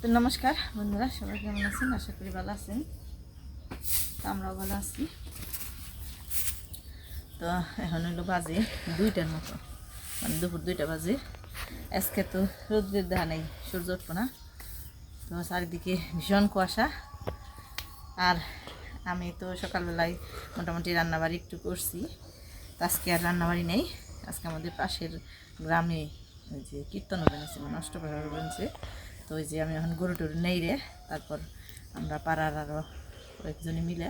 তো নমস্কার বন্ধুরা, সবাই কেমন আছেন? আশা করি ভালো আছেন। তো আমরাও ভালো আছি। তো এখন হলো বাজে 2টার মতো, মানে দুপুর 2টা বাজে। আজকে তো রোদ্রের দেখা নেই, সূর্য উঠবো না। তো চারিদিকে ভীষণ কুয়াশা। আর আমি তো সকালবেলায় মোটামুটি রান্নাবাড়ি একটু করছি। তো আজকে আর রান্নাবাড়ি নেই। আজকে আমাদের পাশের গ্রামে ওই যে কীর্তন বেনেছে, মানে অষ্টপ্রহর বেনেছে। তো ওই যে আমি এখন গরু টরু নেই রে, তারপর আমরা পাড়ার আরও কয়েকজনে মিলে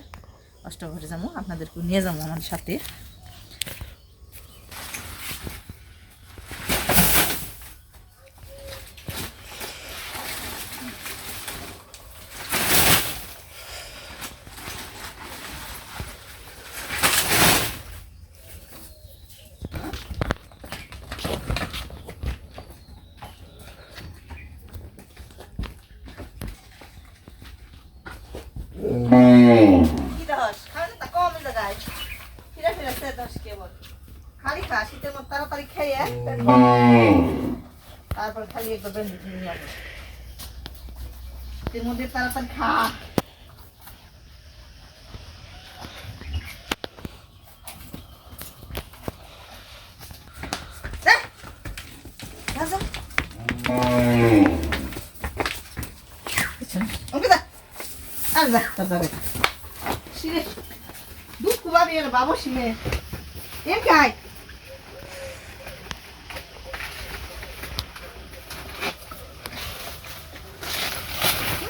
অষ্টপ্রহরে যাবো, আপনাদেরকে নিয়ে যাবো আমার সাথে। তাড়াতাড়ি খেয়ে তারপর খালি একবার বেঁধে নিয়ে যাবো। এর মধ্যে তাড়াতাড়ি খা। বাবু শিলে এম খাই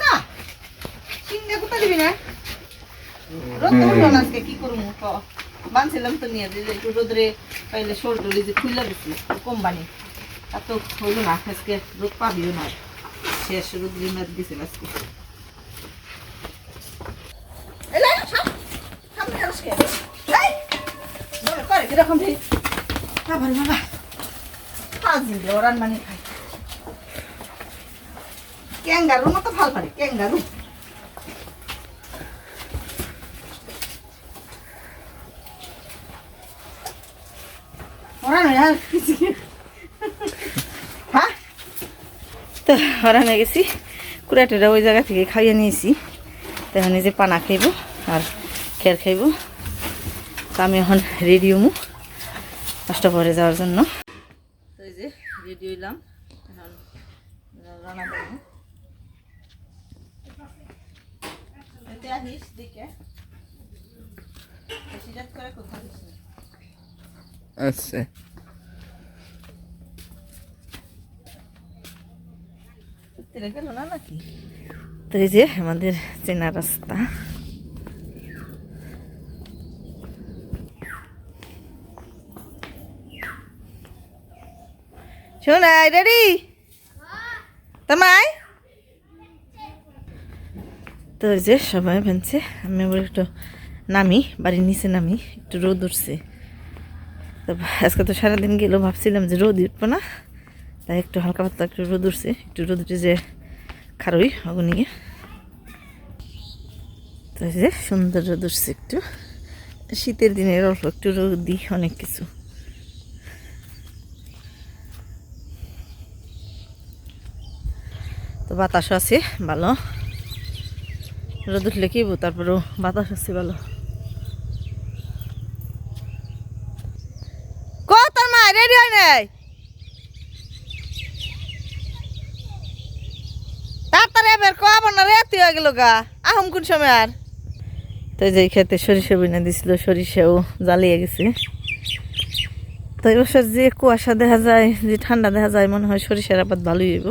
না, সিংহে কোথা দিবি না? রোদ উঠলো না আজকে, কি করবো? বানছিলাম তো নিয়ে একটু রোদরে পাইলে সরডলি যে খুললা দিচ্ছি কোম্পানি, আর তো হইলো না। আজকে রোদ পাবিও না, শেষ রোদ্রে মেদ দিছিল আজকে। কিরকম বাবা ফাজিল ওরান মানে খাই ক্যাঙ্গারুর মতো ভাল পারে, ক্যাঙ্গারু। হ্যাঁ, তো ওরান হয়ে গেছি। কুড়াটেরা ওই জায়গা থেকে খাইয়ে নিয়েছি। তো এখন এই যে পানা খাইব আর খের খাইব। তো আমি এখন রেডি হমু অষ্টপ্রহরে যাওয়ার জন্য। তো এই যে রেডি হইলাম, এখন রান্না করবো। আহিস দেখে করে কোথাও আচ্ছা, গেল না নাকি? তো এই যে আমাদের চেনা রাস্তা। শোন রেডি তোমায়। তো এই যে সবাই বানছে, আমি আবার একটু নামি, বাড়ির নিচে নামি, একটু রোদ উঠছে। তো আজকে তো সারাদিন গেলেও ভাবছিলাম যে রোদ উঠবো না, তাই একটু হালকা পাতলা একটু রোদ উঠছে। একটু রোদ উঠে যে খারই অগুনিয়ে। তো এই যে সুন্দর রোদ উঠছে, একটু শীতের দিনের অল্প একটু রোদ দিই অনেক কিছু। তো বাতাসও আছে ভালো, রোদ উঠলে কি তারপরেও বাতাস আছে ভালো। তোর মা রেডি হয় নাই? তাড়াতাড়ি বের কব না, রেতি হয়ে গেল গা। আহম কোন সময় আর? তো যে খেতে সরিষা বিনা দিছিল, সরিষাও জ্বালিয়ে গেছে। তো এবছর যে কুয়াশা দেখা যায়, যে ঠান্ডা দেখা যায়, মনে হয় সরিষার আবাদ ভালোই হইব।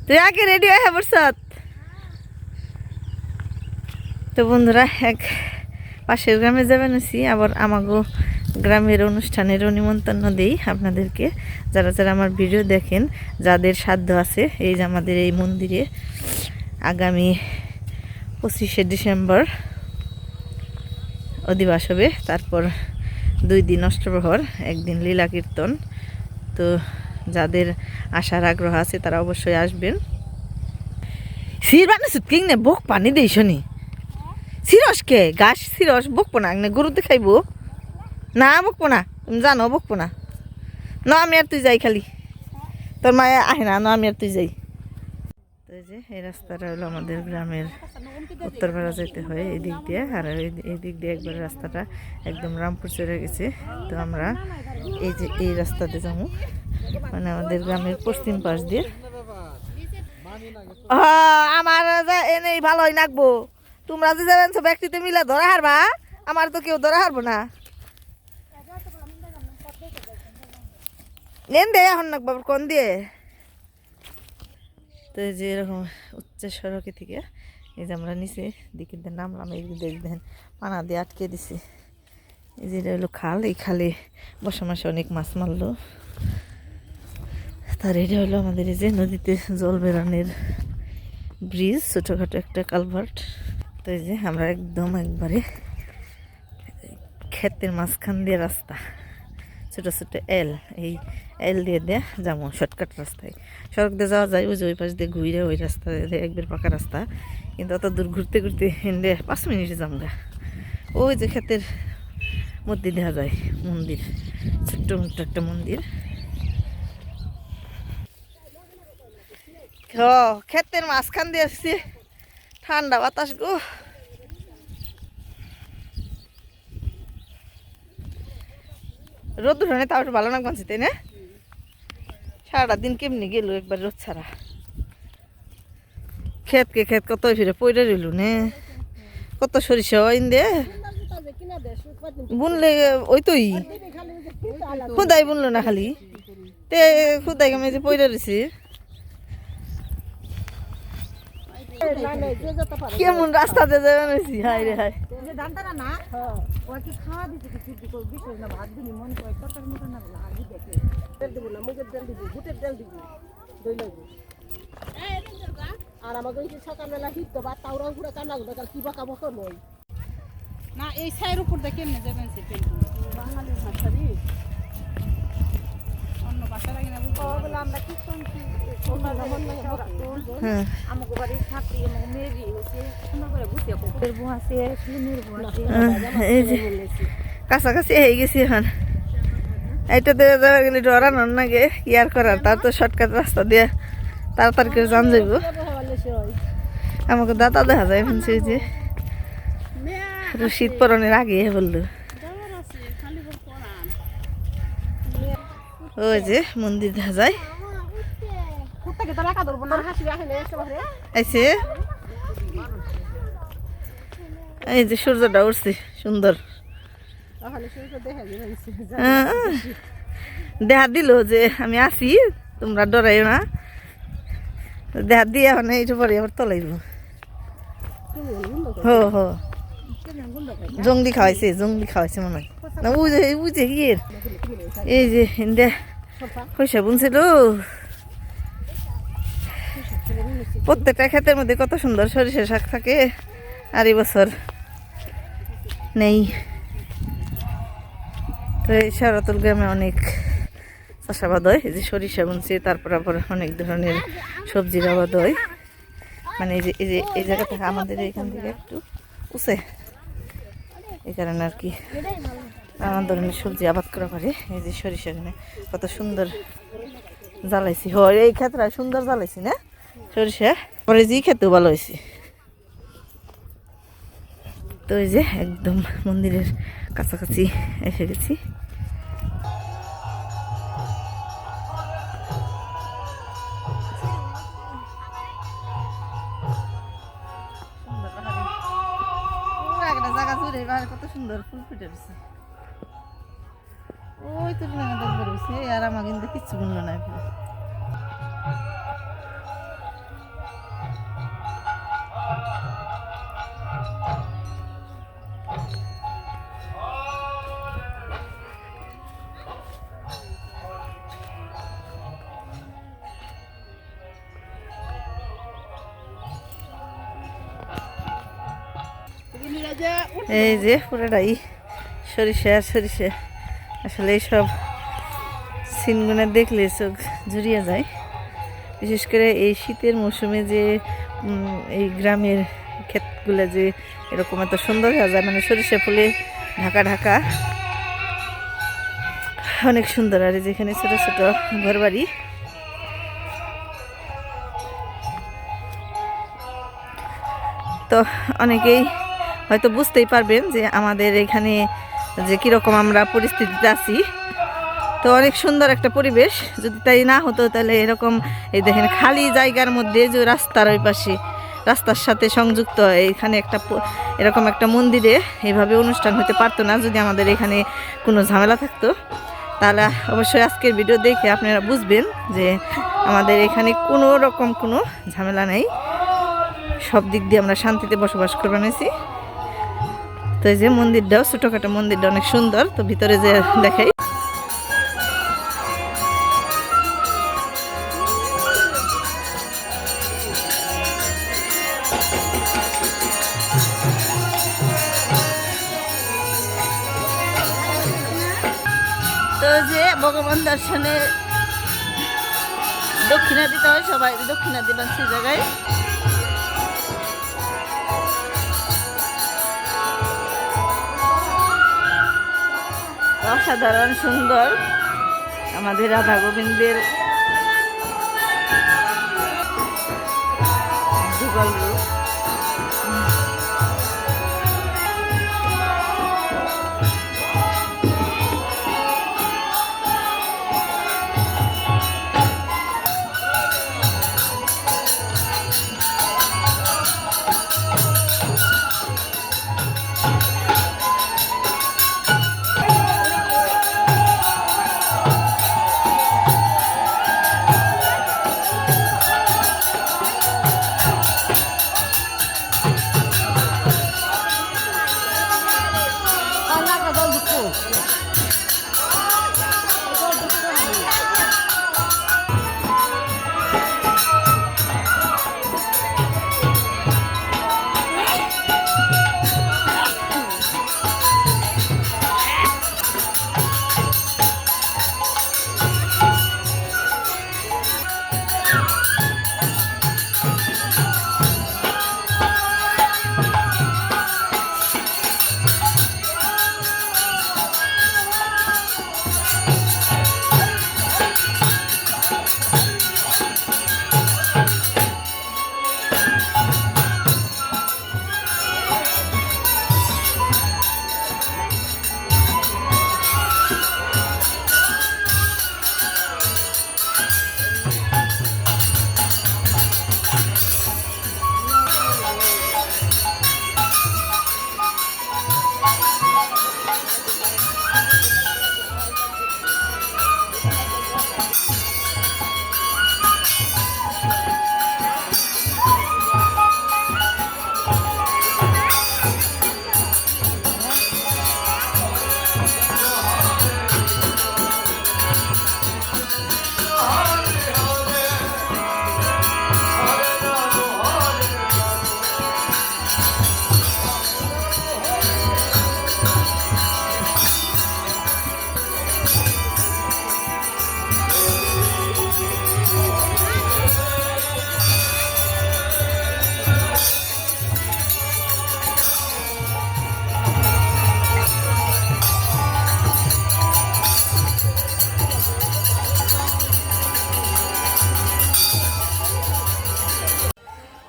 তুই আগে রেডি হয়ে বসত। তো বন্ধুরা, এক পাশের গ্রামে যাবেন আছি, আবার আমাগো গ্রামের অনুষ্ঠানেরও নিমন্ত্রণ দিই আপনাদেরকে। যারা যারা আমার ভিডিও দেখেন, যাদের সাধ্য আছে, এই যে আমাদের এই মন্দিরে আগামী 25শে ডিসেম্বর অধিবাস হবে। তারপর 2 দিন অষ্টপ্রহর, 1 দিন লীলা কীর্তন। তো যাদের আসার আগ্রহ আছে তারা অবশ্যই আসবেন। সির বানাইছ কিং নে বক পানি দেই শনি সিরসকে গাছ সিরস বকবো না, গরুতে খাইব না, বকবো না, তুমি জানো বকবো না। না আমি আর তুই যাই, খালি তোর মায়ে আহে না, আমি আর তুই যাই। এই যে এই রাস্তাটা হলো আমাদের গ্রামের উত্তরপাড়া যেতে হয় এই দিক দিয়ে, আর এই দিক দিয়ে একবার রাস্তাটা একদম রামপুর চলে গেছে। তো আমরা এই যে এই রাস্তাতে যাবো, মানে আমাদের গ্রামের পশ্চিম পাশ দিয়ে। আমার এনেই ভালোই নাকবো, তোমরা যে যাবেন সব ব্যক্তিতে মিলে ধরা হারবা, আমার তো কেউ ধরা হারবো না। নেন দে এখন নাকবো কোন দিয়ে। তো এই যে এরকম উচ্চ সড়কে থেকে এই যে আমরা নিচে দিকে নামলাম, এই দেখবেন পানা দিয়ে আটকে দিছে। এই যে এটা হলো খাল, এই খালে বসা মাসে অনেক মাছ মারলো। তার এটা হলো আমাদের এই যে নদীতে জল বেরানোর ব্রিজ, ছোটোখাটো একটা কালভার্ট। তো এই যে আমরা একদম একবারে ক্ষেতের মাঝখান দিয়ে রাস্তা, ছোটো ছোটো এই এল দিয়ে যাবো শর্টকাট রাস্তায়। সড়ক দিয়ে যাওয়া যায়, ওই যে ওই পাশ দিয়ে ঘুরে ওই রাস্তা দিয়ে একবার পাকা রাস্তা, কিন্তু অত দূর ঘুরতে ঘুরতে হেঁটে 5 মিনিটে যামগা। ওই যে ক্ষেতের মধ্যে দেখা যায় মন্দির, ছোট্ট মোট্ট একটা মন্দির। ক্ষেতের মাঝখান দিয়ে আসছি, ঠান্ডা বাতাস গো। রোদ উঠানে তাও একটু ভালো না মানছি, তাই না? সারাটা দিন কেমনি গেল একবার রোদ ছাড়া। ক্ষেত কত ফিরে পয়রা রইল নে, কত সরিষা ইন দে বুনলে ওই তুই খুদাই বুনলো না খালি তে খুদাই আমি যে পয়রা রয়েছি। কেমন রাস্তাতে যাবেন হয়েছি, হাই রে হাই। আর আমাকে সকালবেলা হিট দেবা তাওরাও ঘুরে কান্না ঘুরে কি বাঁকা বকর নয় না, এই সাইয়ের উপর দিয়ে কেমনে যাবেন সেটা বাঙালি ভাষারই অন্য ভাষা লাগে না বলে আমরা কি শুনছি আমাকে বাড়ি ছাত্রী এবং মেয়েরই হচ্ছে সুন্দর করে বুঝিয়ে পুকুরের বউ আছে, শিলিমের বউ আছে, কাছাকাছি হয়ে গেছি এখন। এইটা দিয়ে যাওয়া গেলে ডরানোর নাগে ইয়ার করার, তার তো শর্টকাট রাস্তা দিয়ে তাড়াতাড়ি করে জান যাইব। আমাকে দাদা দেখা যায় এখন, সেই যে শীত পরনের আগে বললো। ওই যে মন্দির দেখা যায় আইছে, এই যে সূর্যটা উঠছে সুন্দর দেখা দিল যে আমি আছি, তোমরা ডরাইও না। দেখা দিয়ে এখন এইটা পরে আবার তলাইব। হো জঙ্গলি খাওয়াইছে মনে হয় না, বুঝে গিয়ে এই যে হিন্দে পয়সা বুনছিল। প্রত্যেকটা ক্ষেতের মধ্যে কত সুন্দর সরিষা শাক থাকে, আর এই বছর নেই। তো এই সারাতুল গ্রামে অনেক চাষাবাদ হয়, এই যে সরিষা বুনছে, তারপর আবার অনেক ধরনের সবজির আবাদ হয়। মানে এই জায়গা থেকে আমাদের এখান থেকে একটু উঁচে, এই কারণে আর কি নানা ধরনের সবজি আবাদ করা পারে। এই যে সরিষা কত সুন্দর জ্বালাইছি, হয় এই ক্ষেত্রে সুন্দর জ্বালাইছি না সরিষা, পরে যে খেতেও ভালো হয়েছে। তো এই যে একদম মন্দিরের কাছাকাছি এসে গেছি। জায়গা জুড়ে কত সুন্দর ফুল ফুটে রয়েছে, ওই তো দেখবার রয়েছে। আর আমার কিন্তু কিচ্ছু বললো না। এই যে পুরোটাই সরিষা সরিষা, আসলে এইসব সিনগুনে দেখলে চোখ জুড়িয়ে যায়। বিশেষ করে এই শীতের মৌসুমে যে এই গ্রামের ক্ষেতগুলো যে এরকম এত সুন্দর হয়ে যায়, মানে সরিষা ফুলে ঢাকা ঢাকা, অনেক সুন্দর। আর যেখানে ছোট ছোট ঘর বাড়ি, তো অনেকেই হয়তো বুঝতেই পারবেন যে আমাদের এখানে যে কীরকম আমরা পরিস্থিতিতে আছি। তো অনেক সুন্দর একটা পরিবেশ, যদি তাই না হতো তাহলে এরকম এই দেখেন খালি জায়গার মধ্যে যে রাস্তার ওই পাশে রাস্তার সাথে সংযুক্ত এখানে একটা এরকম একটা মন্দিরে এইভাবে অনুষ্ঠান হতে পারতো না যদি আমাদের এখানে কোনো ঝামেলা থাকতো। তাহলে অবশ্যই আজকের ভিডিও দেখে আপনারা বুঝবেন যে আমাদের এখানে কোনো রকম কোনো ঝামেলা নেই, সব দিক দিয়ে আমরা শান্তিতে বসবাস করে বানিয়েছি। তো এই যে মন্দিরটাও ছোটোখাটো মন্দিরটা অনেক সুন্দর, তো ভিতরে যে দেখাই। তো যে ভগবান দর্শনে দক্ষিণা দিতে হয়, সবাই দক্ষিণা দিবেন সেই জায়গায়। অসাধারণ সুন্দর আমাদের রাধা গোবিন্দের যুগল রূপ।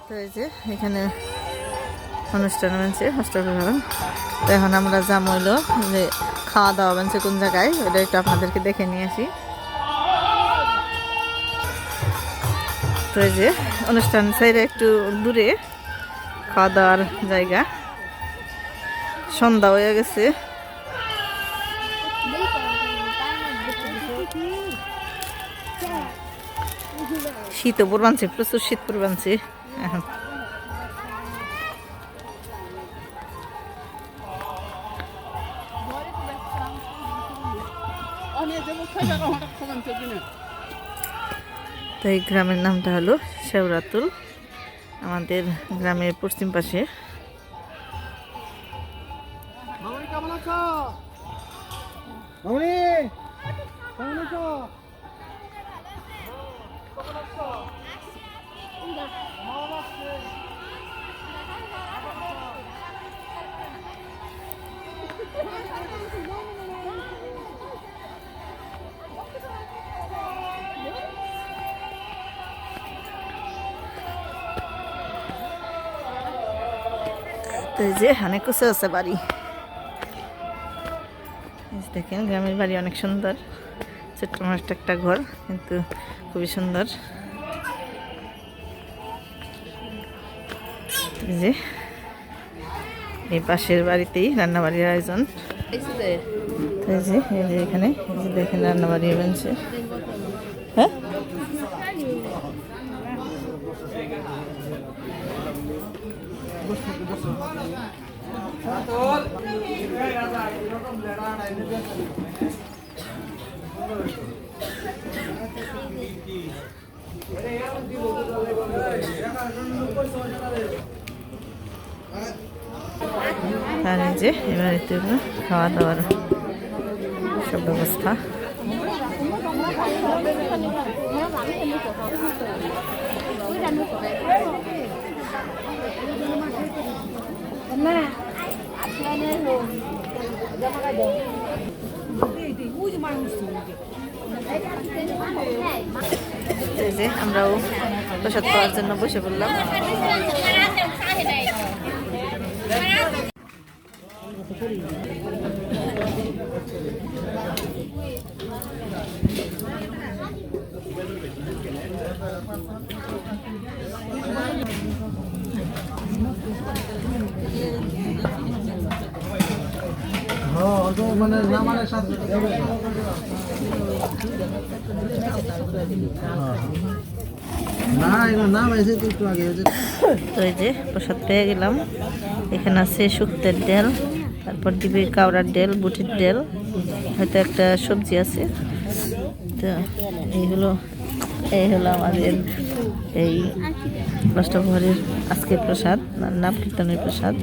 তো এই যে এখানে অনুষ্ঠান হয়েছে অষ্টপ্রহর। তো এখন আমরা যাম হইলো যে খাওয়া দাওয়া বানছে কোন জায়গায়, ওটা একটু আপনাদেরকে দেখে নিয়ে আসি। তো এই যে অনুষ্ঠান সাইডে একটু দূরে খাওয়া দাওয়ার জায়গা, সন্ধ্যা হয়ে গেছে। শীতও পড়বানছে, প্রচুর শীত পড়বানছে এখন। তো এই গ্রামের নামটা হলো শেওরাতুল, আমাদের গ্রামের পশ্চিম পাশে। কেমন আছো? কেমন আছো? তো এই যে অনেক কিছু আছে বাড়ি। এই যে দেখেন গ্রামের বাড়ি অনেক সুন্দর, ছোট্ট মস্ত একটা ঘর কিন্তু খুবই সুন্দর। এই যে এই পাশের বাড়িতেই রান্নাবাড়ির আয়োজন। তো এই যে এখানে এই যে দেখেন রান্নাবাড়ি বানছে। হ্যাঁ আর এই যে এবারে তো খাওয়া দাওয়ার সব ব্যবস্থা। এই যে আমরাও প্রসাদ খাওয়ার জন্য বসে পড়লাম। মানে না মানে সাথে না এগুলো না পাইছে তো একটু আগে। তো এই যে প্রসাদ পেয়ে গেলাম। এখানে আছে শুক্তের ডাল, তারপর দিবে কাউরার ডাল, বুটের ডাল, হয়তো একটা সবজি আছে। তো এই হলো আমাদের এই অষ্টপ্রহরের আজকের প্রসাদ, নাম কীর্তনের প্রসাদ।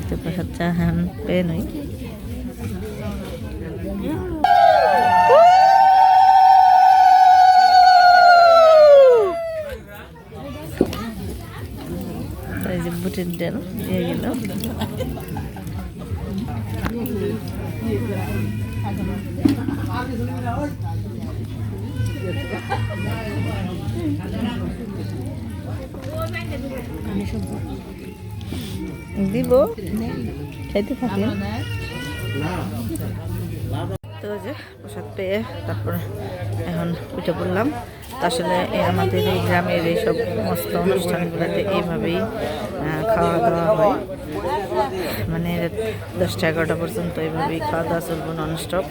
তো প্রসাদ চা হ্যান পেয়ে নই। এই যে বুটের ডাল দিয়ে গেল। দিব খাইতে থাকি। তো যে প্রসাদ পেয়ে তারপর এখন উঠে পড়লাম। তো আসলে আমাদের এই গ্রামের এই সব সমস্ত অনুষ্ঠানগুলোতে এইভাবেই খাওয়া দাওয়া হয়, মানে 10টা-11টা পর্যন্ত এইভাবেই খাওয়া দাওয়া চলবো ননস্টপ,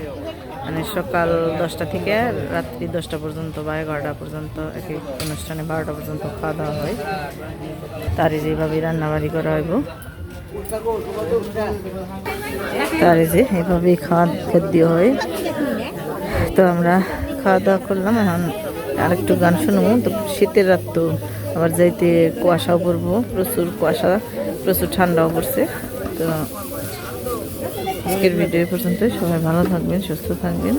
মানে সকাল 10টা থেকে রাত্রি 10টা পর্যন্ত বা 11টা পর্যন্ত একই অনুষ্ঠানে 12টা পর্যন্ত খাওয়া দাওয়া হয়। তারই যেভাবেই রান্নাবাড়ি করা হইব, তারই যে এইভাবেই খাদ্য হয়। তো আমরা খাওয়া দাওয়া করলাম, এখন আরেকটু গান শুনবো। তো শীতের রাত, তো আবার যাইতে কুয়াশাও পড়বো, প্রচুর কুয়াশা, প্রচুর ঠান্ডাও পড়ছে। তো আজকের ভিডিও পর্যন্ত, সবাই ভালো থাকবেন, সুস্থ থাকবেন।